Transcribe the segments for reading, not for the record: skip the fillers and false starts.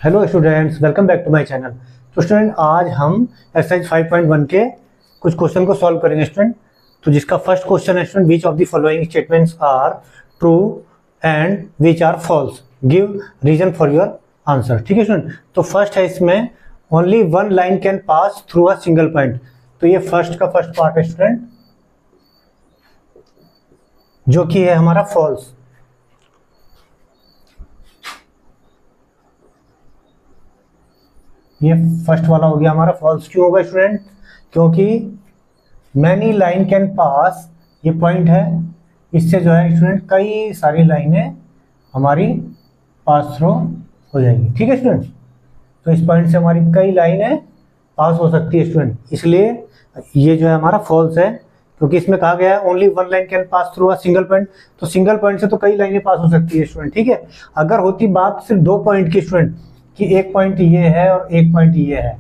Hello students, welcome back to my channel. तो student, आज हम एक्सरसाइज 5.1 के कुछ क्वेश्चन को सॉल्व करेंगे स्टूडेंट। तो जिसका फर्स्ट क्वेश्चन है student, which of the following statements are true and which are false, give reason for your answer. ठीक है स्टूडेंट। तो फर्स्ट है इसमें, only one line can pass through a single point. तो ये फर्स्ट का first part है student, जो कि है हमारा फॉल्स। ये फर्स्ट वाला हो गया हमारा फॉल्स। क्यों होगा स्टूडेंट? क्योंकि मैनी लाइन कैन पास, ये पॉइंट है, इससे जो है स्टूडेंट कई सारी लाइनें हमारी पास थ्रू हो जाएगी। ठीक है स्टूडेंट। तो इस पॉइंट से हमारी कई लाइनें पास हो सकती है स्टूडेंट, इसलिए ये जो है हमारा फॉल्स है। क्योंकि इसमें कहा गया है only one line can pass through a single point, तो सिंगल पॉइंट से तो कई लाइनें पास हो सकती है स्टूडेंट। ठीक है। अगर होती बात सिर्फ दो पॉइंट की स्टूडेंट, कि एक पॉइंट ये है और एक पॉइंट ये है,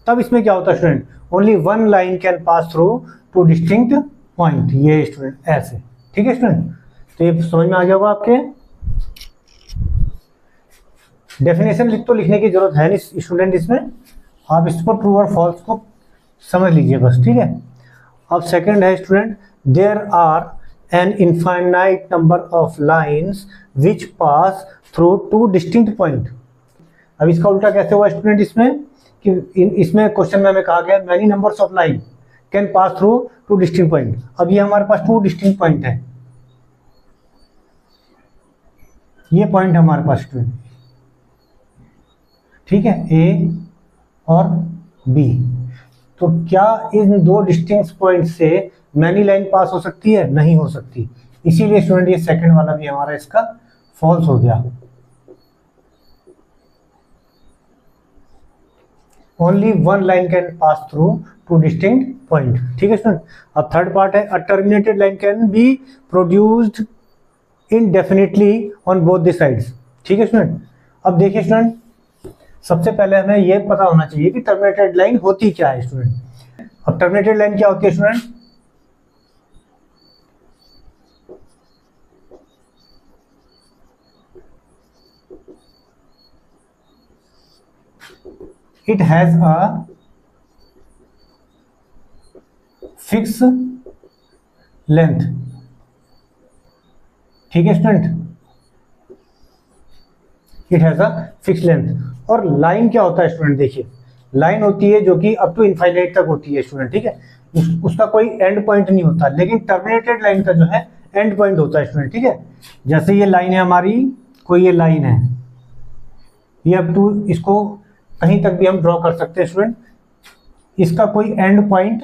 तब इसमें क्या होता है student, only one line can pass through two distinct point, ये स्टूडेंट ऐसे। ठीक है स्टूडेंट। तो ये समझ में आ गया होगा आपके। डेफिनेशन तो लिखने की जरूरत है नहीं स्टूडेंट इसमें, आप इसको ट्रू और फॉल्स को समझ लीजिए बस। ठीक है। अब सेकंड है student, there are an infinite number of lines which pass through two distinct point. अब इसका उल्टा कैसे हुआ स्टूडेंट इसमें, कि इसमें क्वेश्चन में हमें कहा गया many numbers of line can pass through two distinct point. अब ये हमारे पास टू डिस्टिंक्ट पॉइंट है, ये पॉइंट है हमारे पास स्टूडेंट। ठीक है, ए और बी। तो क्या इन दो डिस्टिंक्ट पॉइंट से मैनी लाइन पास हो सकती है? नहीं हो सकती। इसीलिए स्टूडेंट ये सेकंड वाला भी हमारा इसका फॉल्स हो गया। Only one line can pass through two distinct point. ठीक है स्टूडेंट। अब थर्ड पार्ट है, a terminated line can be produced indefinitely on both the sides. ठीक है स्टूडेंट। अब देखिए स्टूडेंट, सबसे पहले हमें यह पता होना चाहिए कि टर्मिनेटेड लाइन होती क्या है स्टूडेंट। अब टर्मिनेटेड लाइन क्या होती है student? It has a fixed length। ठीक है student, it has a fix length. और लाइन क्या होता है स्टूडेंट? देखिए, लाइन होती है जो कि अप टू इनफाइनाइट तक होती है स्टूडेंट। ठीक है, उसका कोई एंड पॉइंट नहीं होता, लेकिन टर्मिनेटेड लाइन का जो है एंड पॉइंट होता है स्टूडेंट। ठीक है, जैसे ये लाइन है हमारी, कोई ये लाइन है, ये अप टू, इसको कहीं तक भी हम ड्रॉ कर सकते हैं स्टूडेंट, इसका कोई एंड पॉइंट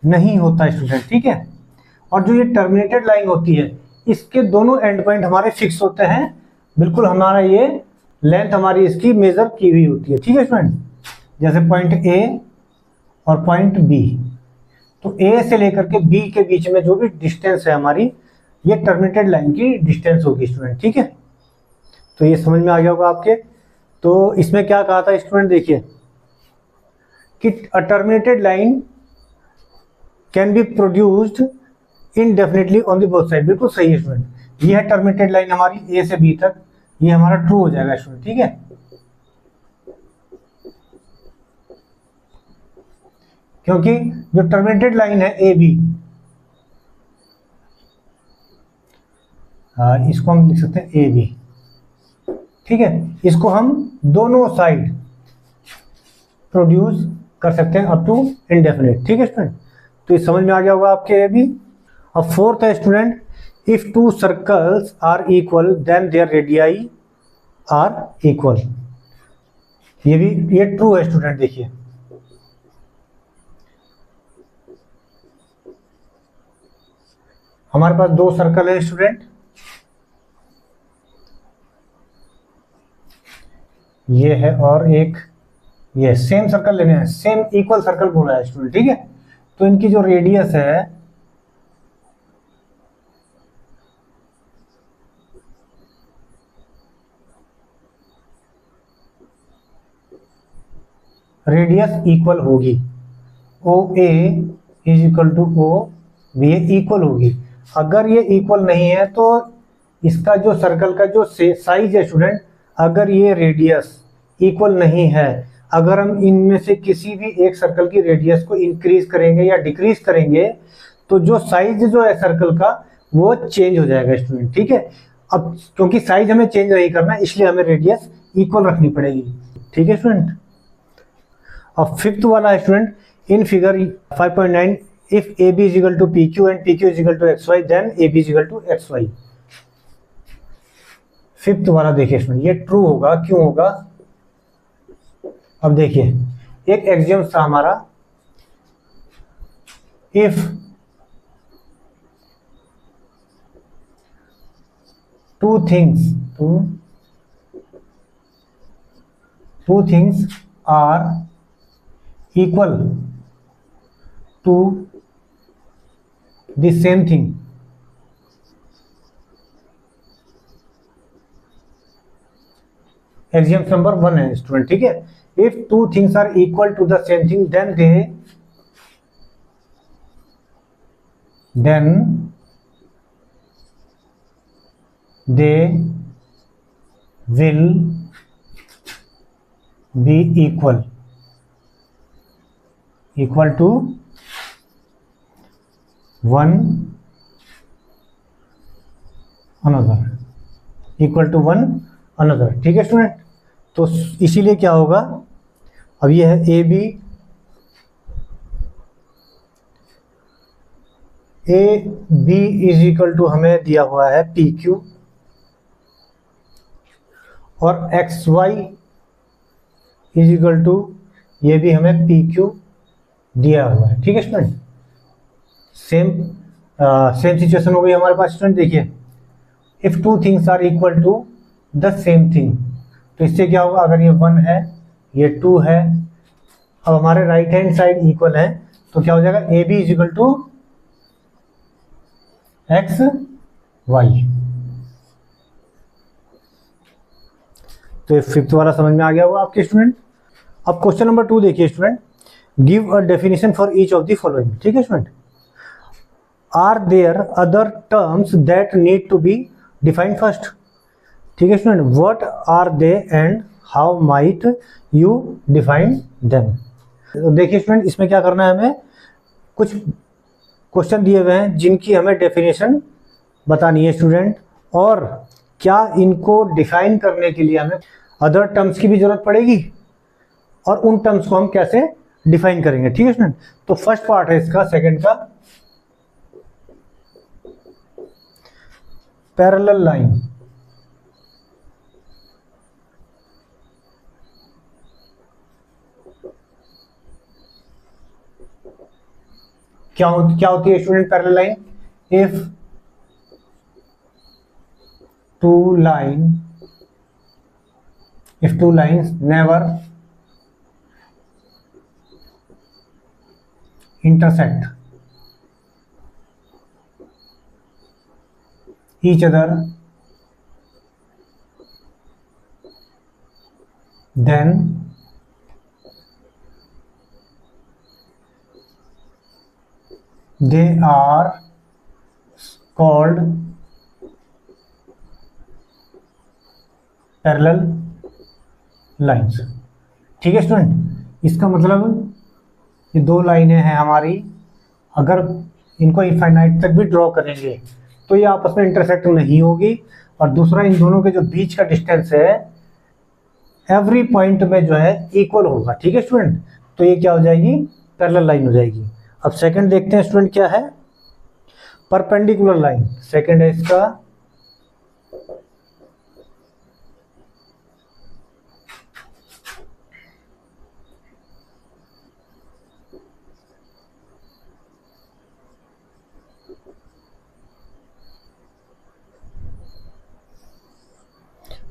नहीं होता स्टूडेंट। ठीक है। और जो ये टर्मिनेटेड लाइन होती है, इसके दोनों एंड पॉइंट हमारे फिक्स होते हैं, बिल्कुल हमारा ये लेंथ हमारी इसकी मेजर की हुई होती है। ठीक है स्टूडेंट। जैसे पॉइंट ए और पॉइंट बी, तो ए से लेकर के बी के बीच में जो भी डिस्टेंस है हमारी, ये टर्मिनेटेड लाइन की डिस्टेंस होगी स्टूडेंट। ठीक है। तो ये समझ में आ गया होगा आपके। तो इसमें क्या कहा था स्टूडेंट, देखिए कि a terminated line can be produced indefinitely on the both side. बिल्कुल सही है स्टूडेंट। ये है टर्मिनेटेड लाइन हमारी ए से बी तक, ये हमारा ट्रू हो जाएगा स्टूडेंट। ठीक है। क्योंकि जो टर्मिनेटेड लाइन है ए बी, इसको हम लिख सकते हैं ए बी। ठीक है, इसको हम दोनों साइड प्रोड्यूस कर सकते हैं अप टू इनडेफिनेट। ठीक है स्टूडेंट। तो ये समझ में आ गया होगा आपके ये भी। अब फोर्थ है student, if two circles are equal then their radii are equal. ये भी ये ट्रू है स्टूडेंट। देखिए, हमारे पास दो सर्कल है स्टूडेंट, ये है और एक ये, सेम सर्कल लेने हैं, सेम इक्वल सर्कल बोला है स्टूडेंट। ठीक है। तो इनकी जो रेडियस है, रेडियस इक्वल होगी। O A is equal to O B, equal होगी। अगर ये इक्वल नहीं है तो इसका जो सर्कल का जो साइज है स्टूडेंट, अगर ये रेडियस इक्वल नहीं है। अगर हम इनमें से किसी भी एक सर्कल की रेडियस को इंक्रीज करेंगे या डिक्रीज करेंगे तो जो साइज जो है सर्कल का वो चेंज हो जाएगा स्टूडेंट, ठीक है। अब क्योंकि साइज हमें चेंज नहीं करना इसलिए हमें रेडियस इक्वल रखनी पड़ेगी, ठीक है स्टूडेंट। अब फिफ्थ वाला है student, in figure 5.9 if A B is equal to P Q and P Q is equal to X Y then A B is equal to X Y. Fifth वाला देखिए student, ये true होगा, क्यों होगा। अब देखिए एक एक्सियम था हमारा, if two things are equal to the same thing, axiom number 1 है स्टूडेंट, ठीक है। If two things are equal to the same thing then they will be equal to one another, ठीक है स्टूडेंट। तो इसीलिए क्या होगा, अब ये है A B is equal to हमें दिया हुआ है पी क्यू और X Y is equal to ये भी हमें पी क्यू दिया हुआ है, ठीक है स्टूडेंट। सेम सिचुएशन हो गई हमारे पास स्टूडेंट। देखिए if two things are equal to the same thing, तो इससे क्या होगा, अगर ये 1 है ये 2 है, अब हमारे राइट हैंड साइड इक्वल है तो क्या हो जाएगा, A B is equal to X Y. तो ये फिफ्थ वाला समझ में आ गया होगा आपके स्टूडेंट। अब क्वेश्चन नंबर 2 देखिए student, give a definition for each of the following, ठीक है student. Are there other terms that need to be defined first, ठीक है student. What are they and how might you define them. तो देखिए student इसमें क्या करना है, हमें कुछ क्वेश्चन दिए हुए हैं जिनकी हमें डेफिनेशन बतानी है स्टूडेंट, और क्या इनको डिफाइन करने के लिए हमें अदर टर्म्स की भी जरूरत पड़ेगी और उन टर्म्स को हम कैसे डिफाइन करेंगे, ठीक है स्टूडेंट। तो फर्स्ट पार्ट है इसका, सेकंड का पैरेलल लाइन। क्या होती है student parallel line, if two lines never intersect each other, then they are called parallel lines, ठीक है स्टूडेंट। इसका मतलब ये दो लाइनें हैं हमारी, अगर इनको इनफाइनाइट तक भी ड्रॉ करेंगे तो ये आपस में इंटरसेक्ट नहीं होगी, और दूसरा इन दोनों के जो बीच का डिस्टेंस है एवरी पॉइंट में जो है इक्वल होगा, ठीक है स्टूडेंट। तो ये क्या हो जाएगी, पैरेलल लाइन हो जाएगी। अब सेकंड देखते हैं स्टूडेंट क्या है, परपेंडिकुलर लाइन। सेकंड है इसका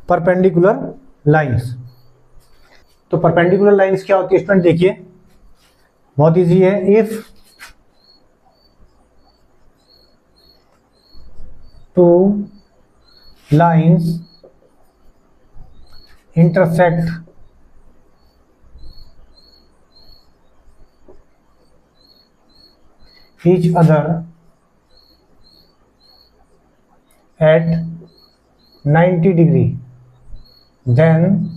परपेंडिकुलर लाइंस। तो परपेंडिकुलर लाइंस क्या होती है स्टूडेंट, देखिए बहुत इजी है। If two lines intersect each other at 90 degree, then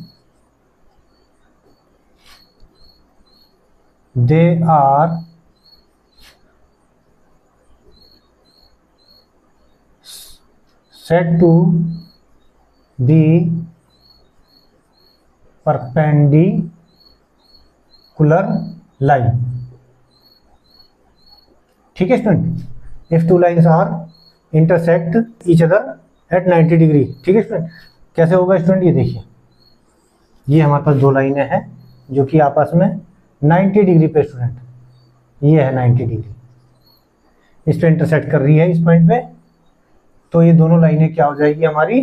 they are said to be perpendicular line. ठीक है student, if two lines are intersect each other at 90 degree. ठीक है स्टूडेंट, कैसे होगा स्टूडेंट, ये देखिए, ये हमारे पास दो लाइनें हैं जो कि आपस में 90 डिग्री पे स्टूडेंट, ये है 90 डिग्री, इस पे इंटरसेक्ट कर रही है इस पॉइंट पे, तो ये दोनों लाइनें क्या हो जाएगी, हमारी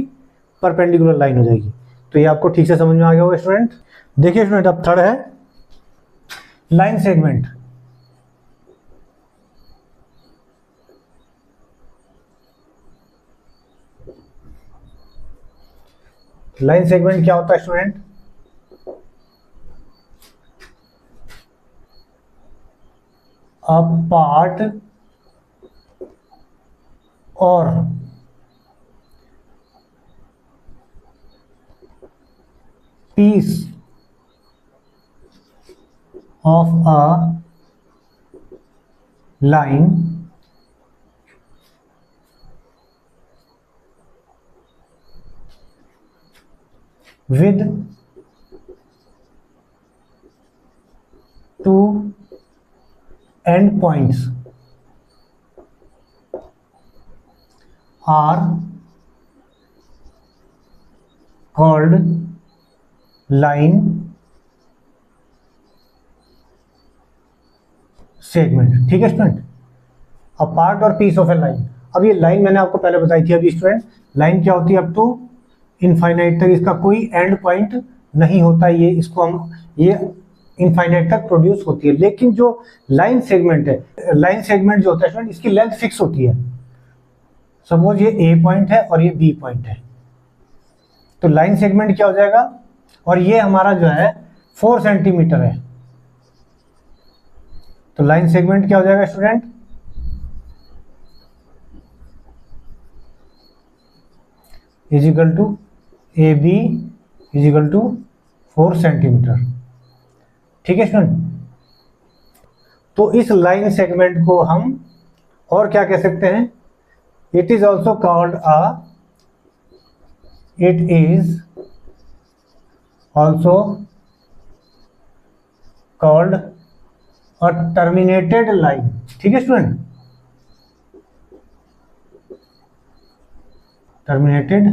परपेंडिकुलर लाइन हो जाएगी. तो ये आपको ठीक से समझ में आ गया होगा स्टूडेंट. देखिए स्टूडेंट, अब थर्ड है लाइन सेगमेंट. लाइन सेगमेंट क्या होता है स्टूडेंट, अ पार्ट और piece of a line with two end points are called line segment. ठीक है स्टूडेंट, अ पार्ट और पीस ऑफ ए लाइन. अब ये लाइन मैंने आपको पहले बताई थी. अभी स्टूडेंट, लाइन क्या होती है, अप टू इनफाइनाइट तक इसका कोई एंड पॉइंट नहीं होता. ये इसको हम, ये इनफाइनाइट तक प्रोड्यूस होती है. लेकिन जो लाइन सेगमेंट है, लाइन सेगमेंट जो होता है स्टूडेंट, इसकी लेंथ फिक्स होती है. सपोज ये ए पॉइंट है और ये बी पॉइंट है, तो लाइन सेगमेंट क्या हो जाएगा, और ये हमारा जो है 4 सेंटीमीटर है, तो लाइन सेगमेंट क्या हो जाएगा student, is equal to A B is equal to 4 centimetre. ठीक है स्टूडेंट, तो इस लाइन सेगमेंट को हम और क्या कह सकते हैं, it is also called it is also called a terminated line. ठीक है स्टूडेंट, terminated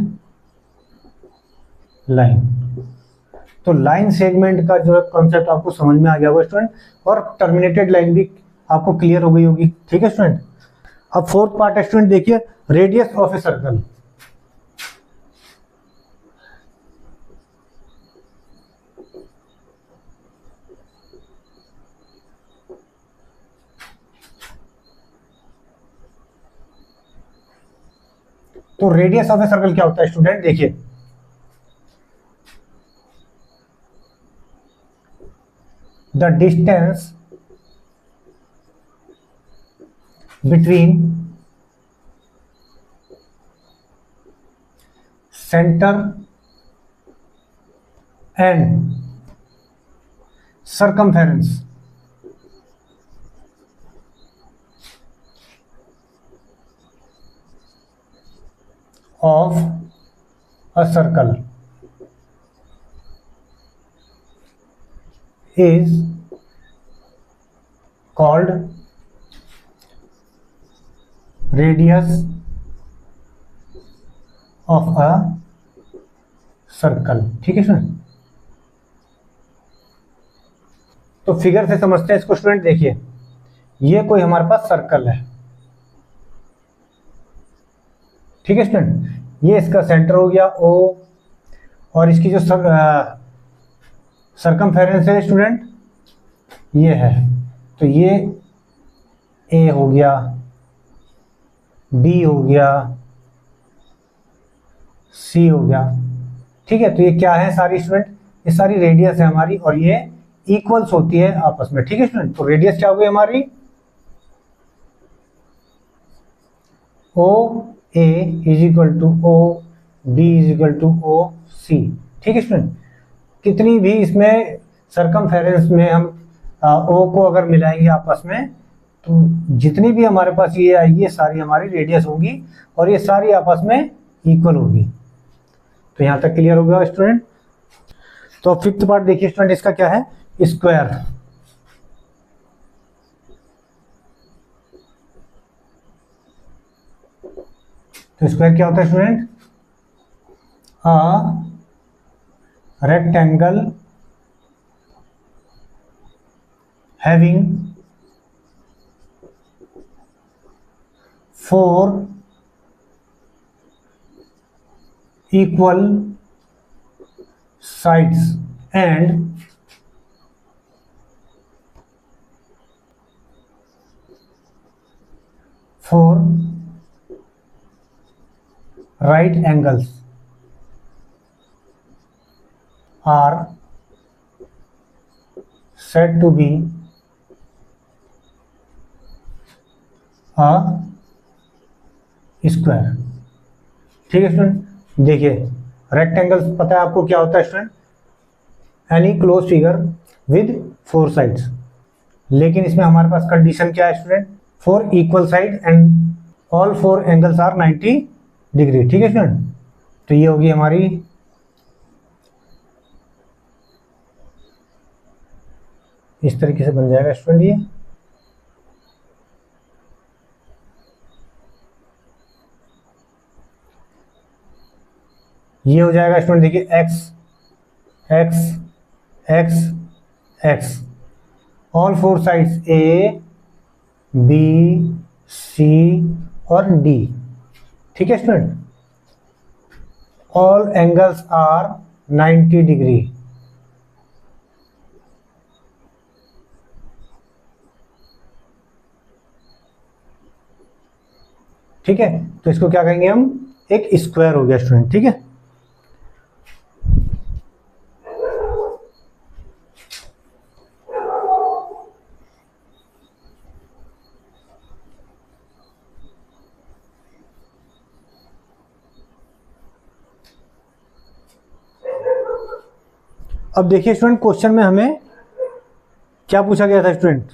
line. तो लाइन सेगमेंट का जो कॉन्सेप्ट आपको समझ में आ गया होगा स्टूडेंट, और टर्मिनेटेड लाइन भी आपको क्लियर हो गई होगी. ठीक है स्टूडेंट, अब फोर्थ पार्ट है स्टूडेंट, देखिए रेडियस ऑफ ए सर्कल. तो रेडियस ऑफ ए सर्कल क्या होता है स्टूडेंट, देखिए, the distance between centre and circumference of a circle is called radius of a circle. ठीक है स्टूडेंट, तो फिगर से समझते हैं इसको स्टूडेंट. देखिए, ये कोई हमारे पास सर्कल है. ठीक है स्टूडेंट, ये इसका सेंटर हो गया O, और इसकी जो सरकमफेरेंस है स्टूडेंट, ये है. तो ये A हो गया, B हो गया, C हो गया. ठीक है, तो ये क्या है सारी स्टूडेंट, ये सारी रेडियस है हमारी, और ये इक्वल्स होती है आपस में. ठीक है स्टूडेंट, तो रेडियस क्या हो गई हमारी, O A is equal to O B is equal to O C. ठीक है स्टूडेंट, कितनी भी इसमें सरकमफेरेंस में हम ओ को अगर मिलाएंगे आपस में तो जितनी भी हमारे पास ये आएगी ये सारी हमारी रेडियस होगी और ये सारी आपस में इक्वल होगी। तो यहाँ तक क्लियर हो गया स्टूडेंट। तो फिफ्थ पार्ट देखिए स्टूडेंट, इसका क्या है, स्क्वायर। तो स्क्वायर क्या होता है student, rectangle having 4 equal sides and 4 right angles are said to be a square। ठीक है स्टूडेंट, देखिए रेक्टेंगल्स पता है आपको क्या होता है student, any close figure with 4 sides. लेकिन इसमें हमारे पास कंडीशन क्या है student, 4 equal side and all 4 angles are 90 degree. ठीक है स्टूडेंट, तो ये होगी हमारी इस तरीके से बन जाएगा स्टूडेंट। ये हो जाएगा स्टूडेंट, देखिए x x x x, all 4 sides a b c और d। ठीक है student, all angles are 90 degree. ठीक है, तो इसको क्या कहेंगे हम, एक स्क्वायर हो गया स्टूडेंट। ठीक है, अब देखिए स्टूडेंट, क्वेश्चन में हमें क्या पूछा गया था student,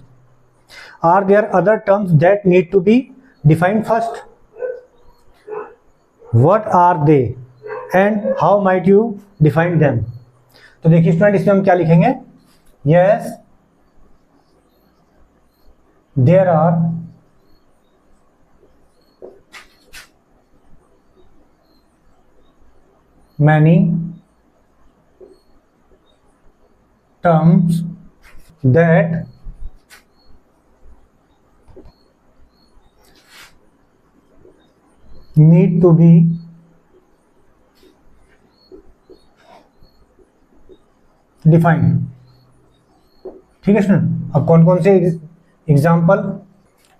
are there other terms that need to be defined first, what are they and how might you define them. तो देखिए स्टूडेंट, इसमें हम क्या लिखेंगे, yes there are many terms that need to be defined। ठीक है student, अब कौन कौन से एग्जाम्पल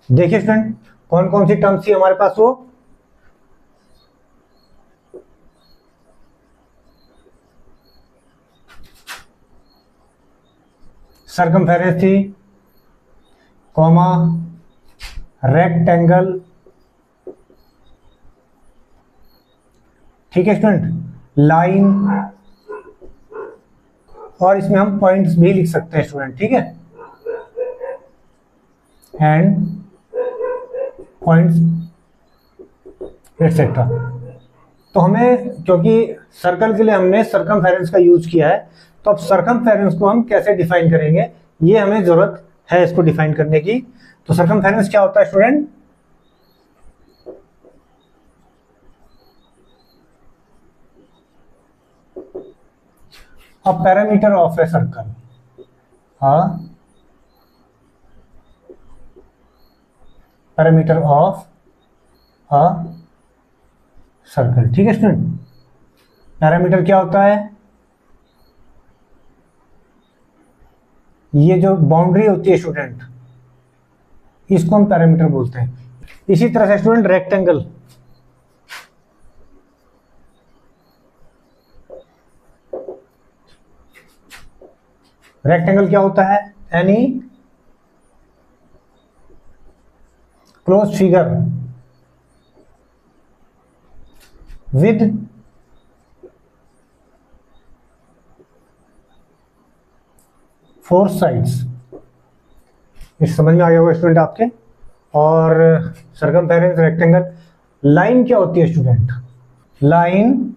देखिए स्टूडेंट, कौन कौन सी टर्म्स थी हमारे पास, वो सर्कमफेरेंस थी, कॉमा रेक्टेंगल। ठीक है स्टूडेंट, लाइन, और इसमें हम पॉइंट्स भी लिख सकते हैं स्टूडेंट। ठीक है, एंड पॉइंट्स एटसेट्रा। तो हमें, क्योंकि सर्कल के लिए हमने सर्कमफेरेंस का यूज किया है, तो अब सर्कमफेरेंस को हम कैसे डिफाइन करेंगे, ये हमें जरूरत है इसको डिफाइन करने की। तो सर्कमफेरेंस क्या होता है student, a parameter of a circle, parameter of a circle. ठीक है स्टूडेंट, पैरामीटर क्या होता है, ये जो बाउंड्री होती है स्टूडेंट, इसको हम पैरामीटर बोलते हैं। इसी तरह से स्टूडेंट रेक्टेंगल, रेक्टेंगल क्या होता है, any close figure with 4 sides इस समझ में आ गया होगा स्टूडेंट आपके। और सर्कमफेरेंस रेक्टेंगल, लाइन क्या होती है student? Line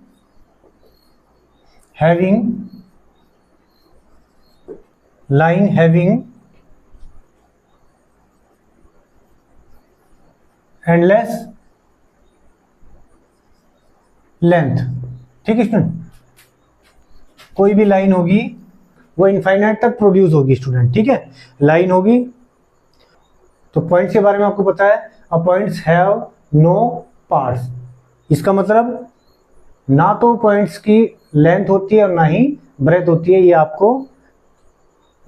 having endless length. ठीक है स्टूडेंट, कोई भी लाइन होगी वो इनफाइनाइट तक प्रोड्यूस होगी स्टूडेंट। ठीक है, लाइन होगी। तो पॉइंट्स के बारे में आपको पता है, अ पॉइंट्स हैव नो पार्ट्स। इसका मतलब ना तो पॉइंट्स की लेंथ होती है और ना ही ब्रेथ होती है। ये आपको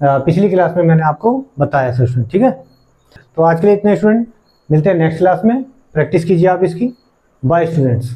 पिछली क्लास में मैंने आपको बताया था स्टूडेंट। ठीक है, तो आज के लिए इतने स्टूडेंट, मिलते हैं नेक्स्ट क्लास में। प्रैक्टिस कीजिए आप इसकी। Bye students.